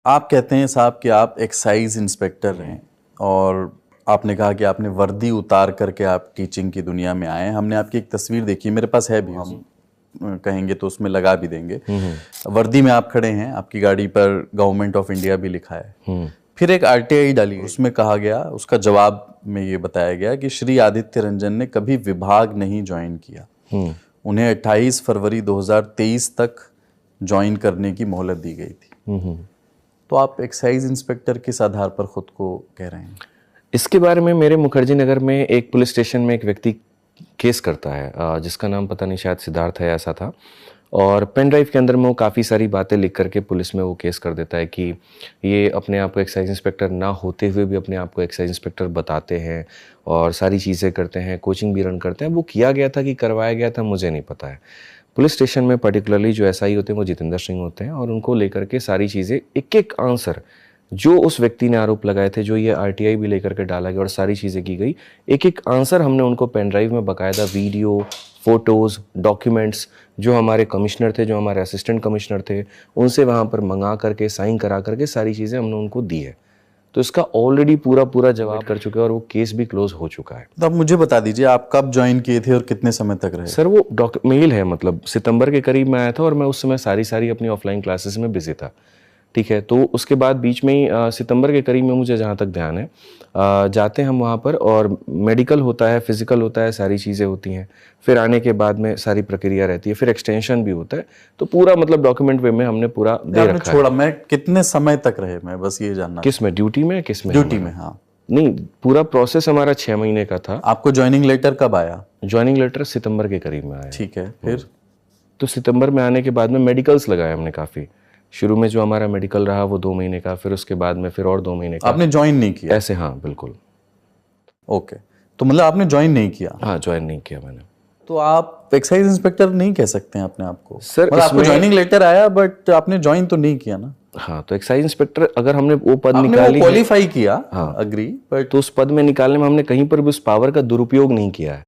आप कहते हैं साहब कि आप एक्साइज इंस्पेक्टर हैं और आपने कहा कि आपने वर्दी उतार करके आप टीचिंग की दुनिया में आए हैं। हमने आपकी एक तस्वीर देखी, मेरे पास है भी, हम कहेंगे तो उसमें लगा भी देंगे। वर्दी में आप खड़े हैं, आपकी गाड़ी पर गवर्नमेंट ऑफ इंडिया भी लिखा है। फिर एक आरटीआई डाली, उसमें कहा गया, उसका जवाब में ये बताया गया कि श्री आदित्य रंजन ने कभी विभाग नहीं ज्वाइन किया, उन्हें 28 फरवरी 2023 तक ज्वाइन करने की मोहलत दी गई थी। तो आप एक्साइज इंस्पेक्टर किस आधार पर खुद को कह रहे हैं? इसके बारे में मेरे मुखर्जी नगर में एक पुलिस स्टेशन में एक व्यक्ति केस करता है, जिसका नाम पता नहीं, शायद सिद्धार्थ है, ऐसा था। और पेन ड्राइव के अंदर में वो काफ़ी सारी बातें लिख करके पुलिस में वो केस कर देता है कि ये अपने आप को एक्साइज इंस्पेक्टर ना होते हुए भी अपने आप को एक्साइज इंस्पेक्टर बताते हैं और सारी चीज़ें करते हैं, कोचिंग भी रन करते हैं। वो किया गया था कि करवाया गया था, मुझे नहीं पता है। पुलिस स्टेशन में पर्टिकुलरली जो एसआई होते हैं वो जितेंद्र सिंह होते हैं और उनको लेकर के सारी चीज़ें, एक एक आंसर जो उस व्यक्ति ने आरोप लगाए थे, जो ये आरटीआई भी लेकर के डाला गया और सारी चीज़ें की गई, एक एक आंसर हमने उनको पेन ड्राइव में बाकायदा वीडियो, फोटोज़, डॉक्यूमेंट्स, जो हमारे कमिश्नर थे, जो हमारे असिस्टेंट कमिश्नर थे, उनसे वहाँ पर मंगा करके, साइन करा करके सारी चीज़ें हमने उनको दी है। तो इसका ऑलरेडी पूरा जवाब कर चुके हैं और वो केस भी क्लोज हो चुका है। तो आप मुझे बता दीजिए, आप कब ज्वाइन किए थे और कितने समय तक रहे? सर वो मेल है, मतलब सितंबर के करीब में आया था और मैं उस समय सारी अपनी ऑफलाइन क्लासेस में बिजी था। ठीक है, तो उसके बाद बीच में ही सितंबर के करीब में, मुझे जहाँ तक ध्यान है, जाते हैं हम वहाँ पर और मेडिकल होता है, फिजिकल होता है, सारी चीज़ें होती हैं। फिर आने के बाद में सारी प्रक्रिया रहती है, फिर एक्सटेंशन भी होता है। तो पूरा मतलब डॉक्यूमेंट वे में हमने पूरा दे रखा छोड़ा है। मैं कितने समय तक रहे, मैं बस ये जानना। किस में? ड्यूटी में? किस में? ड्यूटी में, हाँ। नहीं, पूरा प्रोसेस हमारा 6 महीने का था। आपको ज्वाइनिंग लेटर कब आया? ज्वाइनिंग लेटर सितंबर के करीब में आया। ठीक है, फिर? तो सितंबर में आने के बाद में मेडिकल्स लगाए हमने काफ़ी। शुरू में जो हमारा मेडिकल रहा वो 2 महीने का, फिर उसके बाद में फिर और 2 महीने का। आपने ज्वाइन नहीं किया? ऐसे, हाँ बिल्कुल। ओके, तो मतलब आपने ज्वाइन नहीं किया? हाँ, ज्वाइन नहीं किया मैंने। तो आप एक्साइज इंस्पेक्टर नहीं कह सकते हैं अपने आप को सर। मतलब आपको ज्वाइनिंग लेटर आया बट आपने ज्वाइन तो नहीं किया ना? हाँ, तो एक्साइज इंस्पेक्टर अगर हमने वो पद निकाली, क्वालिफाई किया, हाँ अग्री, बट तो उस पद में निकालने में हमने कहीं पर भी उस पावर का दुरुपयोग नहीं किया है।